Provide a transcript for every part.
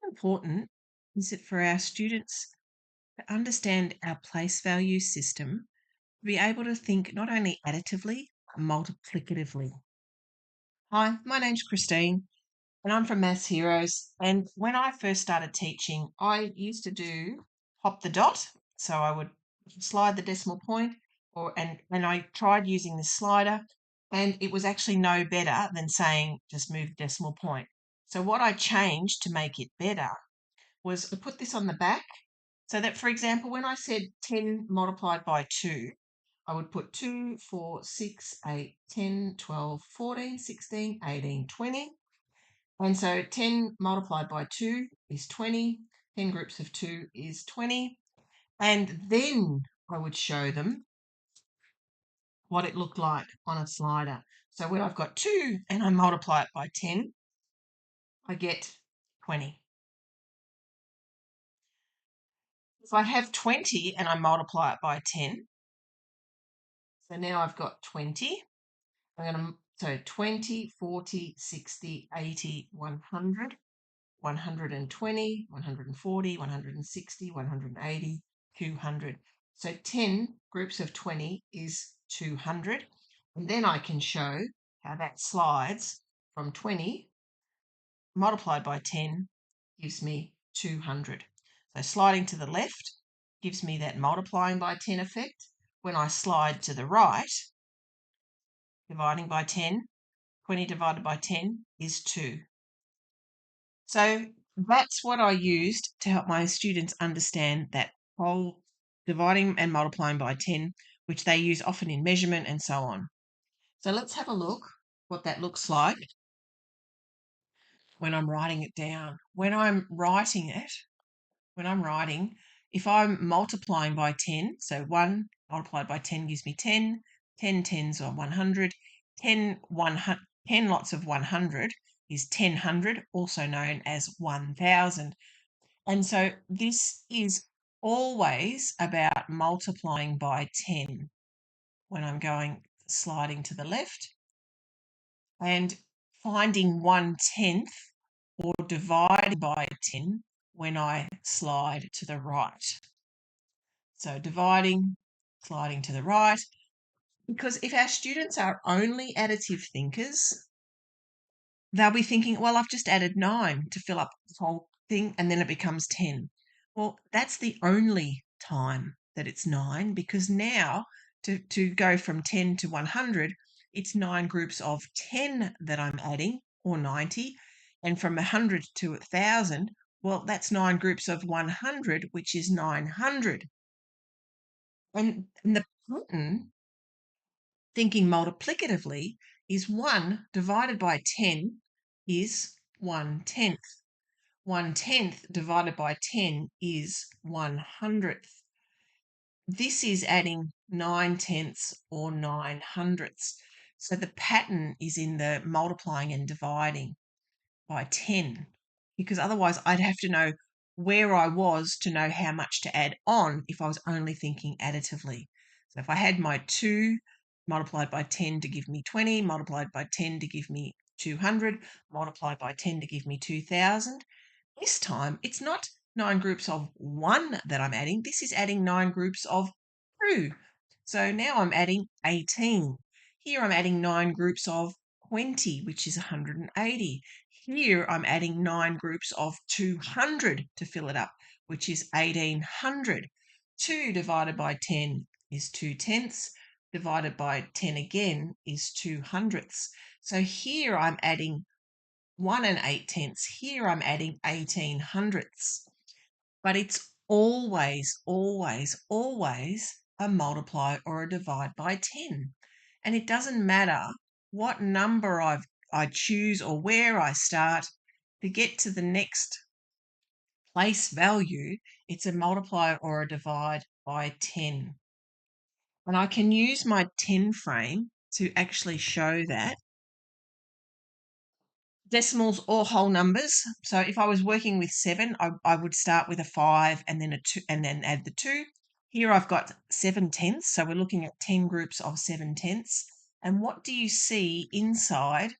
Important is it for our students to understand our place value system, to be able to think not only additively, but multiplicatively. Hi, my name's Christine, and I'm from Maths Heroes. And when I first started teaching, I used to do pop the dot. So I would slide the decimal point, and I tried using this slider, and it was actually no better than saying just move the decimal point. So what I changed to make it better was I put this on the back so that, for example, when I said 10 multiplied by 2, I would put 2, 4, 6, 8, 10, 12, 14, 16, 18, 20. And so 10 multiplied by 2 is 20. 10 groups of 2 is 20. And then I would show them what it looked like on a slider. So when I've got 2 and I multiply it by 10, I get 20. If I have 20 and I multiply it by 10, so now I've got 20. I'm going to, so 20, 40, 60, 80, 100, 120, 140, 160, 180, 200. So 10 groups of 20 is 200. And then I can show how that slides from 20 multiplied by 10 gives me 200. So sliding to the left gives me that multiplying by 10 effect. When I slide to the right, dividing by 10, 20 divided by 10 is 2. So that's what I used to help my students understand that whole dividing and multiplying by 10, which they use often in measurement and so on. So let's have a look what that looks like when I'm writing it down. When I'm writing, if I'm multiplying by 10, so 1 multiplied by 10 gives me 10, 10 tens are 100, 10 lots of 100 is 1000, also known as 1000. And so this is always about multiplying by 10 when I'm sliding to the left, and finding 1/10 or dividing by 10 when I slide to the right. So dividing, sliding to the right, because if our students are only additive thinkers, they'll be thinking, well, I've just added 9 to fill up the whole thing, and then it becomes 10. Well, that's the only time that it's 9, because now to go from 10 to 100, it's 9 groups of 10 that I'm adding, or 90. And from 100 to 1,000, well, that's 9 groups of 100, which is 900. And the pattern, thinking multiplicatively, is 1 divided by 10 is 1/10. 1/10 divided by 10 is 1/100th. This is adding 9/10ths or 900ths. So the pattern is in the multiplying and dividing by 10, because otherwise I'd have to know where I was to know how much to add on if I was only thinking additively. So if I had my 2 multiplied by 10 to give me 20, multiplied by 10 to give me 200, multiplied by 10 to give me 2000, this time it's not 9 groups of 1 that I'm adding, this is adding 9 groups of 2. So now I'm adding 18. Here I'm adding 9 groups of 20, which is 180. Here I'm adding 9 groups of 200 to fill it up, which is 1800. 2 divided by 10 is 2/10ths. Divided by 10 again is 200ths. So here I'm adding 1 8/10ths. Here I'm adding 1800ths. But it's always, always, always a multiply or a divide by 10. And it doesn't matter what number I choose or where I start to get to the next place value, it's a multiply or a divide by 10. And I can use my 10 frame to actually show that. Decimals or whole numbers. So if I was working with 7, I would start with a 5 and then a 2 and then add the 2. Here I've got 7/10ths, so we're looking at 10 groups of 7/10ths. And what do you see inside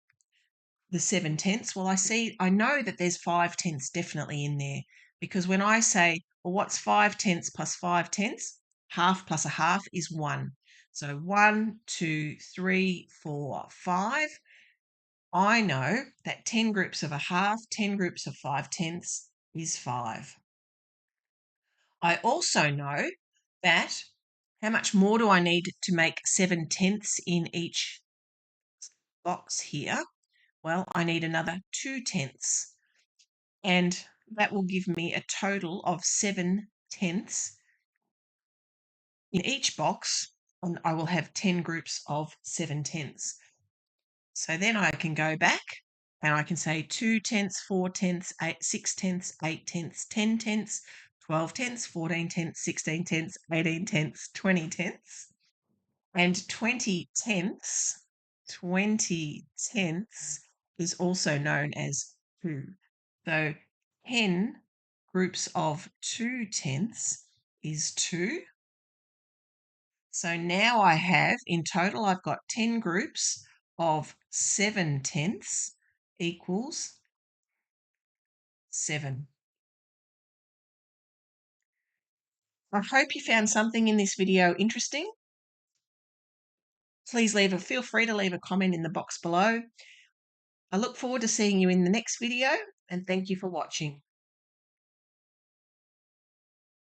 the 7/10? Well, I know that there's 5/10 definitely in there, because when I say, well, what's 5/10 plus 5/10? Half plus a half is 1. So 1, 2, 3, 4, 5. I know that 10 groups of a half, 10 groups of 5/10 is 5. I also know that how much more do I need to make 7/10 in each box here? Well, I need another 2/10, and that will give me a total of 7/10 in each box, and I will have 10 groups of 7/10. So then I can go back and I can say 2/10, 4/10, 8, 6/10, 8/10, 10/10, 12/10, 14/10, 16/10, 18/10, 20/10, and 20/10 is also known as 2. So 10 groups of 2/10 is 2. So now I have, in total, I've got 10 groups of 7/10 equals 7. I hope you found something in this video interesting. Please feel free to leave a comment in the box below. I look forward to seeing you in the next video, and thank you for watching.